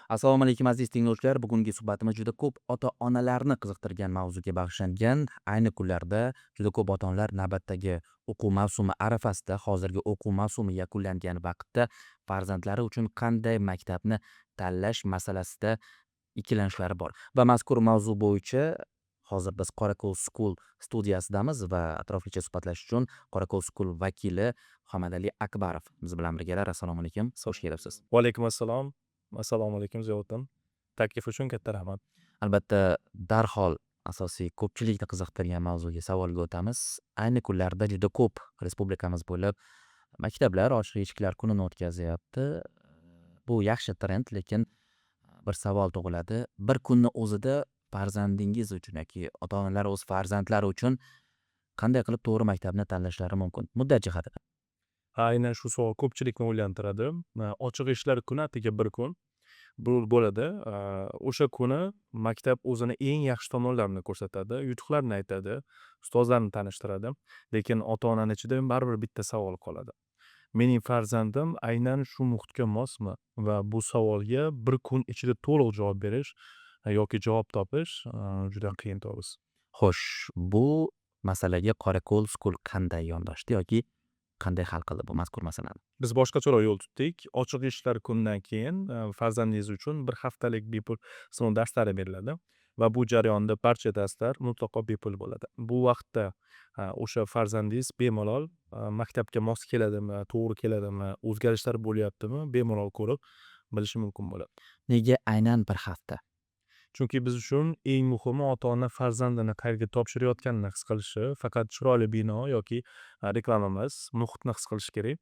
Assalomu alaykum aziz tinglovchilar. Bugungi suhbatimiz juda ko'p ota-onalarni qiziqtirgan mavzuga bag'ishlangan. Ayni kunlarda juda ko'p ota-onalar navbatdagi o'quv mavsumi arafasida, hozirgi o'quv mavsumi yakunlangan vaqtda farzandlari uchun qanday maktabni tanlash masalasida ikkilanishlari bor. Va mazkur mavzu bo'yicha hozir biz Qorako'l School studiyasidamiz va atroflicha suhbatlashish uchun Qorako'l School vakili Xomadali Akbarov biz bilan birgalar. Assalomu alaykum. Xush kelibsiz. Va alaykum assalom. Assalomu alaykum Ziyoddin. Taklif uchun katta rahmat. Albatta, darhol asosiy ko'pchilikni qiziqtirgan mavzuga savolga o'tamiz. Ayni kunlarda juda ko'p respublikamiz bo'ylab maktablar ochiq eshiklar kunini o'tkazyapti. Bu yaxshi trend, lekin bir savol tug'iladi. Bir kunni o'zida farzandingiz uchun yoki ota-onalar o'z farzandlari uchun qanday qilib to'g'ri maktabni tanlashlari mumkin? Muddat jihatida. Aynan shu savol ko'pchilikni o'ylantiradi. Ochiq eshiklar kuni atigi bir kun bo'ladi. O'sha kuni maktab o'zini eng yaxshi tomonlarini ko'rsatadi, yutuqlarini aytadi, ustozlarni tanishtiradi. Lekin ota-onani ichida baribir bitta savol qoladi. Mening farzandim aynan shu muhitga mosmi? Va bu savolga bir kun ichida to'liq javob berish yoki javob topish juda qiyin to'g'risi. Xo'sh, bu masalaga Qorako'l School qanday yondashdi yoki qanday hal qildi bu mazkur masalani? Biz boshqacharoq yo'l tutdik. Ochiq eshiklar kunidan keyin farzandingiz uchun bir haftalik bepul sinov darslari beriladi va bu jarayonda barcha darslar mutlaqo bepul bo'ladi. Bu vaqtda o'sha farzandingiz bemalol maktabga mos keladimi, to'g'ri keladimi, o'zgarishlar bo'lyaptimi, bemalol ko'rib bilishi mumkin bo'ladi. Nega aynan bir hafta? Chunki biz uchun eng muhimi ota-ona farzandini qayerga topshirayotganini his qilishi, faqat chiroyli bino yoki reklama emas, muhitni his qilish kerak.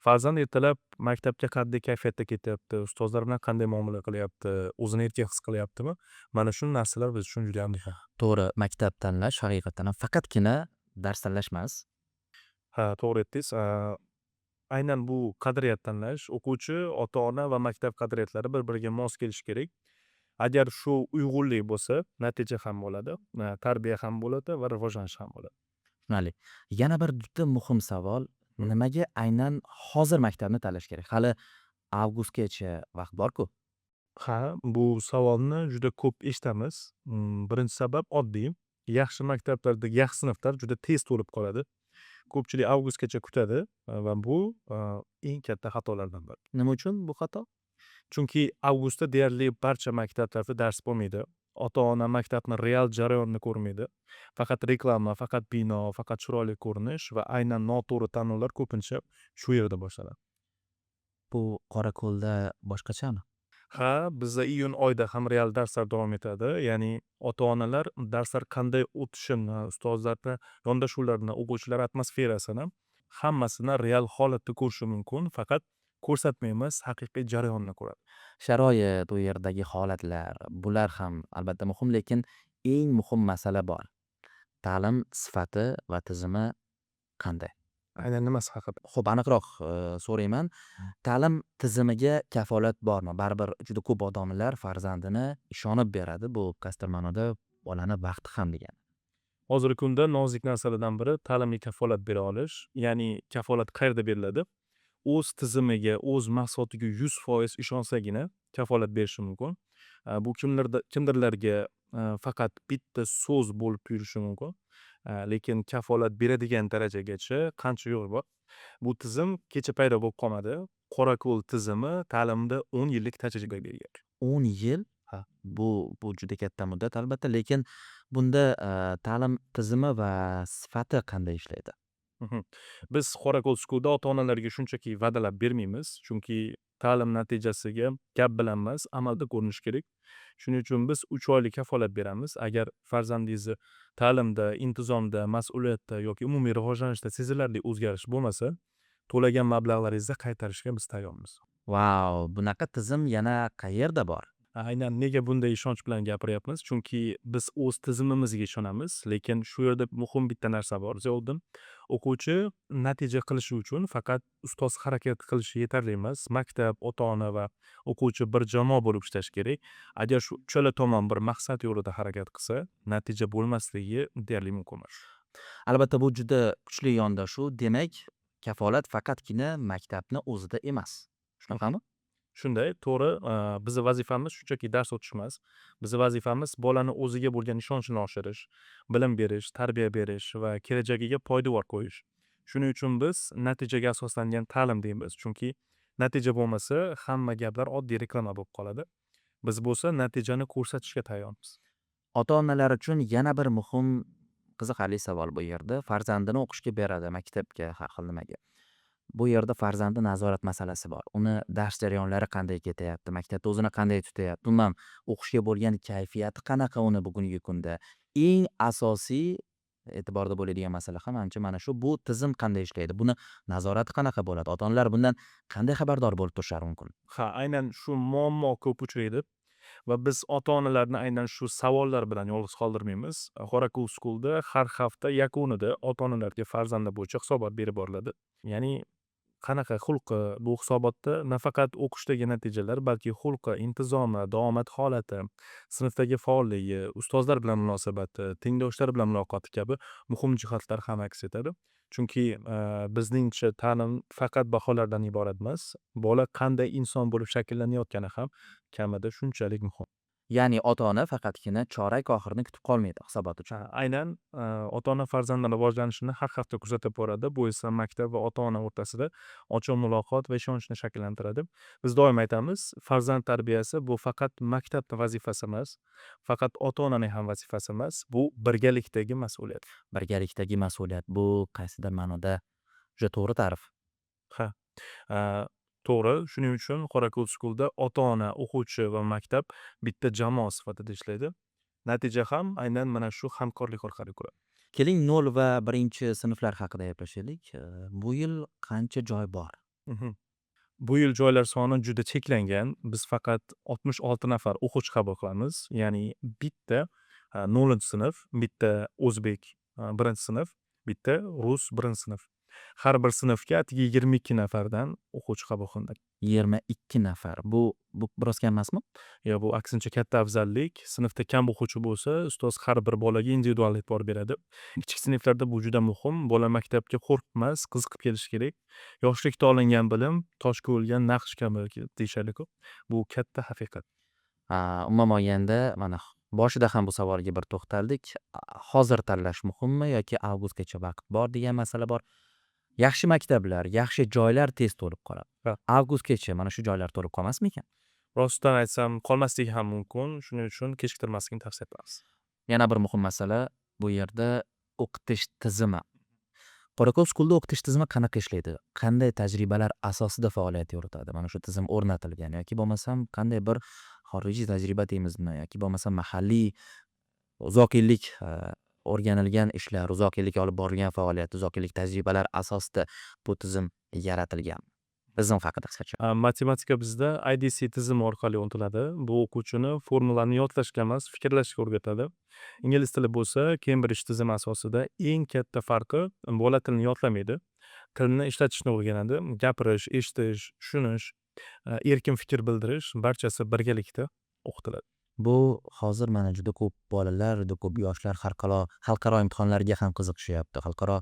Farzand ertalab maktabga qanday kayfiyatda ketyapti, ustozlar bilan qanday muomala qilyapti, o'zini erkin his qilyaptimi? Mana shu narsalar biz uchun juda ham muhim. To'g'ri, maktab tanlash haqiqatan ham faqatgina dars tanlash emas. Ha, to'g'ri aytdingiz. Aynan bu qadriyat tanlash, o'quvchi, ota-ona va maktab qadriyatlari bir-biriga mos kelishi kerak. Agar shu uyg'unlik bo'lsa, natija ham bo'ladi, tarbiya ham bo'ladi va rivojlanish ham bo'ladi. Tushunarli. Yana bir juda muhim savol, nimaga aynan hozir maktabni tanlash kerak? Hali avgustgacha vaqt bor-ku. Ha, bu savolni juda ko'p eshitamiz. Birinchi sabab oddiy. Yaxshi maktablarda yaxshi sinflar juda tez to'lib qoladi. Ko'pchilik avgustgacha kutadi va bu eng katta xatolardan biri. Nima uchun bu xato? Chunki avgustda deyarli barcha maktablarda dars bo'lmaydi. Ota-ona maktabni real jarayonini ko'rmaydi. Faqat reklama, faqat bino, faqat chiroyli ko'rinish va aynan noto'g'ri tanlovlar ko'pincha shu yerda boshlanadi. Bu Qorako'lda boshqachami? Ha, bizda iyun oyida ham real darslar davom etadi. Ya'ni ota-onalar darslar qanday o'tishini, ustozlarni yondashuvlarini, o'quvchilar atmosferasini hammasini real holatda ko'rishi mumkin. Faqat ko'rsatma emas, haqiqiy jarayonni ko'radi. Sharoit, u yerdagi holatlar, bular ham albatta muhim, lekin eng muhim masala bor. Ta'lim sifati va tizimi qanday? Aynan nimasi haqida? Xo'p, aniqroq so'rayman. Ta'lim tizimiga kafolat bormi? Baribir juda ko'p ota-onalar farzandini ishonib beradi. Bu qaysidir ma'noda bolani baxti ham degani. Hozirgi kunda nozik narsalardan biri ta'limga kafolat bera olish. Ya'ni kafolat qayerda beriladi? O'z tizimiga, o'z mahsulotiga 100% ishonsagina kafolat berishi mumkin. Bu kimdirlarga faqat bitta so'z bo'lib tuyulishi mumkin. Lekin kafolat beradigan darajagacha qancha yo'l bor. Bu tizim kecha paydo bo'lib qolmadi. Qorako'l tizimi ta'limda 10 yillik tajribaga ega. 10 yil? Ha. Bu juda katta muddat albatta, lekin bunda ta'lim tizimi va sifati qanday ishlaydi? Mhm. Biz Qorako'l School'da ota-onalarga shunchaki va'dalar bermaymiz. Chunki ta'lim natijasiga gap bilan emas, amalda ko'rinishi kerak. Shuning uchun biz 3 oylik kafolat beramiz. Agar farzandingizni ta'limda, intizomda, mas'uliyatda yoki umumiy rivojlanishda sezilarli o'zgarish bo'lmasa, to'lagan mablag'laringizni qaytarishga biz tayyormiz. Vau, bunaqa tizim yana qayerda bor? Aynan nega bunday ishonch bilan gapiryapmiz? Chunki biz o'z tizimimizga ishonamiz, lekin shu yerda muhim bitta narsa bor. Ziyoddin, o'quvchi natija qilishi uchun faqat ustoz harakat qilishi yetarli emas. Maktab, ota-ona va o'quvchi bir jamoa bo'lib ishlashi kerak. Agar shu uchala tomon bir maqsad yo'lida harakat qilsa, natija bo'lmasligi deyarli mumkin emas. Albatta, bu juda kuchli yondashuv. Demak, kafolat faqatgina maktabni o'zida emas. Shunaqami? Shunday, to'g'ri, bizni vazifamiz shunchaki dars o'tish emas. Bizni vazifamiz bolani o'ziga bo'lgan ishonchini oshirish, bilim berish, tarbiya berish va kelajagiga poydevor qo'yish. Shuning uchun biz natijaga asoslangan ta'lim deymiz. Chunki natija bo'lmasa, hamma gaplar oddiy reklama bo'lib qoladi. Biz bo'lsa natijani ko'rsatishga tayyormiz. Ota-onalar uchun yana bir muhim qiziqarli savol bu yerda. Farzandini o'qishga beradi maktabga, har xil nimaga. Bu yerda farzandi nazorat masalasi bor. Uni dars jarayonlari qanday ketyapti, maktabda o'zini qanday tutyapti, umuman o'qishga bo'lgan kayfiyati qanaqa uni bugungi kunda. Eng asosiy e'tiborda bo'ladigan masala ham ancha mana shu. Bu tizim qanday ishlaydi? Buni nazorati qanaqa bo'ladi? Ota-onalar bundan qanday xabardor bo'lib turishlari mumkin? Ha, aynan shu muammo ko'p uchraydi va biz ota-onalarni aynan shu savollar bilan yolg'iz qoldirmaymiz. Qorako'l School'da har hafta yakunida ota-onalarga farzandlar bo'yicha hisobot berib boriladi. Ya'ni qanaqa xulqi, bu hisobotda nafaqat o'qishdagi natijalar, balki xulqi, intizomi, davomat holati, sinfdagi faolligi, ustozlar bilan munosabati, tengdoshlar bilan muloqoti kabi muhim jihatlar ham aks etadi. Chunki bizningcha ta'lim faqat baholardan iborat emas. Bola qanday inson bo'lib shakllanayotgani ham kamida shunchalik muhim. Ya'ni ota-ona faqatgina chorak oxirini kutib qolmaydi hisobot uchun. Aynan ota-ona farzandini rivojlanishini har hafta kuzatib boradi. Bu esa maktab va ota-ona o'rtasida ochiq muloqot va ishonchni shakllantiradi. Biz doim aytamiz, farzand tarbiyasi bu faqat maktabni vazifasi emas, faqat ota-onaning ham vazifasi emas, bu birgalikdagi mas'uliyat. Birgalikdagi mas'uliyat bu qaysidir ma'noda juda to'g'ri ta'rif. Ha. To'g'ri. Shuning uchun Qorako'l School'da ota-ona, o'quvchi va maktab bitta jamoa sifatida ishlaydi. Natija ham aynan mana shu hamkorlik orqali ko'radi. Keling 0 va 1-sinflar haqida gaplashaylik. Bu yil qancha joy bor? Mhm. Bu yil joylar soni juda cheklangan. Biz faqat 66 nafar o'quvchi qabul qilamiz. Ya'ni bitta 0-sinf, bitta o'zbek 1-sinf, bitta rus 1-sinf. Har bir sinfga atigi 22 nafardan o'quvchi qabul qilinadi. 22 nafar. Bu biroz kam emasmi? Ya, bu aksincha katta afzallik. Sinfda kam o'quvchi bo'lsa, ustoz har bir bolaga individual e'tibor beradi. Kichik sinflarda bu juda muhim. Bola maktabga qo'rqmas, qiziqib kelishi kerak. Yoshlikda olingan bilim toshga urilgan naqsh kabi deyishadi-ku. Bu katta haqiqat. Umuman olganda mana boshida ham bu savolga bir to'xtaldik. Hozir tanlash muhimmi yoki avgustgacha vaqt bor degan masala bor. Yaxshi maktablar, yaxshi joylar tez to'lib qoladi. Ha. Avgustgacha mana shu joylar to'lib qolmasmikan? Rostdan aytsam, qolmasligi ham mumkin. Shuning uchun kechiktirmaslikni tavsiya etamiz. Yana bir muhim masala bu yerda o'qitish tizimi. Qorako'l School'da o'qitish tizimi qanaqa ishlaydi? Qanday tajribalar asosida faoliyat yuritadi? Mana shu tizim o'rnatilgan yoki bo'lmasam qanday bir xorijiy tajriba deymizmi yoki bo'lmasam mahalliy uzoq yillik o'rganilgan ishlar, uzoq yillik olib borilgan faoliyat, uzoq yillik tajribalar asosida bu tizim yaratilgan. Tizim haqida qisqacha. Matematika bizda IDC tizimi orqali o'tiladi. Bu o'quvchini formulani yodlashga emas, fikrlashga o'rgatadi. Ingliz tili bo'lsa, Cambridge tizimi asosida eng katta farqi bola tilni yodlamaydi. Tilni ishlatishni o'rganadi. Gapirish, eshitish, tushunish, erkin fikr bildirish barchasi birgalikda o'qitiladi. Bu hozir mana juda ko'p bolalar, juda ko'p yoshlar xalqaro imtihonlarga ham qiziqishyapti. Xalqaro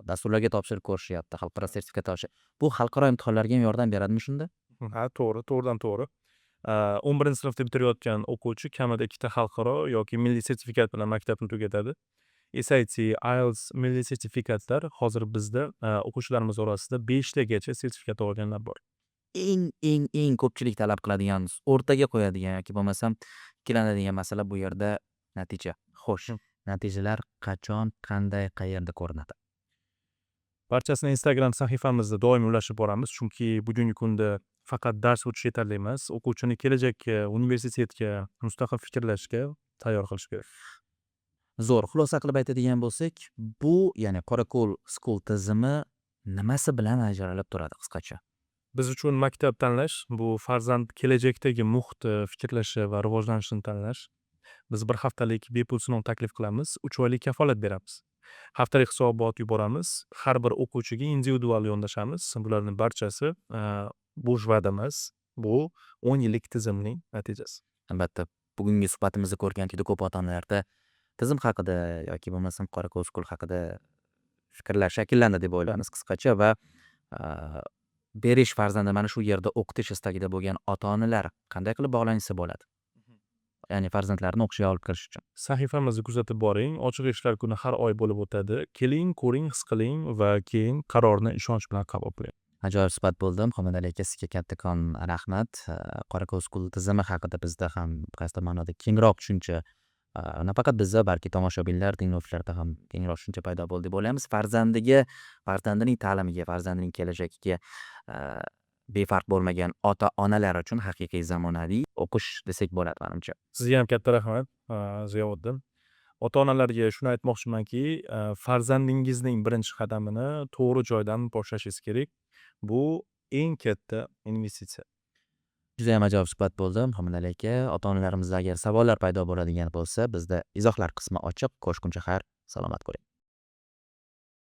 dasturlarga topshirib ko'rishyapti, xalqaro sertifikat olish. Bu xalqaro imtihonlarga ham yordam beradimi shunda? Ha, to'g'ri, to'g'ridan to'g'ri. 11-sinfda bitirayotgan o'quvchi kamida 2 xalqaro yoki milliy sertifikat bilan maktabni tugatadi. SAT, IELTS milliy sertifikatlar hozir bizda o'quvchilarimiz orasida 5 tagacha sertifikat olganlar bor. Eng ko'pchilik talab qiladigan, o'rtaga qo'yadigan yoki bo'lmasam ikkilanadigan masala bu yerda natija. Xo'sh, natijalar qachon, qanday, qayerda ko'rinadi? Barchasini Instagram sahifamizda doim ulashib boramiz, chunki bugungi kunda faqat dars o'tish yetarli emas, o'quvchini kelajakka, universitetga, mustaqil fikrlashga tayyor qilish kerak. Zo'r. Xulosa qilib aytadigan bo'lsak, bu ya'ni Qorako'l School tizimi nimasi bilan ajralib turadi qisqacha? Biz uchun maktab tanlash bu farzand kelajakdagi muhiti, fikrlashi va rivojlanishini tanlash. Biz 1 haftalik bepul sinov taklif qilamiz, 3 oylik kafolat beramiz. Haftalik hisobot yuboramiz. Har bir o'quvchiga individual yondashamiz. Bularning barchasi bo'sh va'da emas. Bu 10 yillik tizimning natijasi. Albatta, bugungi suhbatimizni ko'rgan juda ko'p ota-onalarda tizim haqida yoki bo'lmasam Qorako'l School haqida fikrlar shakllanadi deb o'ylaymiz qisqacha va berish farzandni mana shu yerda o'qitish istagida bo'lgan ota-onalar qanday qilib bog'lanishsa bo'ladi? Ya'ni farzandlarini o'qishga olib kirish uchun. Sahifamizni kuzatib boring. Ochiq eshiklar kuni har oy bo'lib o'tadi. Keling, ko'ring, his qiling va keyin qarorni ishonch bilan qabul qiling. Ajoyib suhbat bo'ldi. Muhammadali aka, sizga kattakon rahmat. Qorako'z School tizimi haqida bizda ham qaysidir ma'noda kengroq tushuncha, nafaqat bizda, balki tomoshabinlar, tinglovchilarda ham kengroq tushuncha paydo bo'ldi deb o'ylaymiz. Farzandining ta'limiga, farzandining kelajagiga befarq bo'lmagan ota-onalar uchun haqiqiy zamonaviy o'qish desak bo'ladi menimcha. Sizga ham katta rahmat, Ziyovuddin. Ota-onalarga shuni aytmoqchimanki, farzandingizning birinchi qadamini to'g'ri joydan boshlashingiz kerak. Bu eng katta investitsiya. Judayam ajoyib suhbat bo'ldi. Muhammadali aka, ota-onalarimizda agar savollar paydo bo'ladigan bo'lsa, bizda izohlar qismi ochiq. Ko'rishguncha xayr, salomat bo'ling.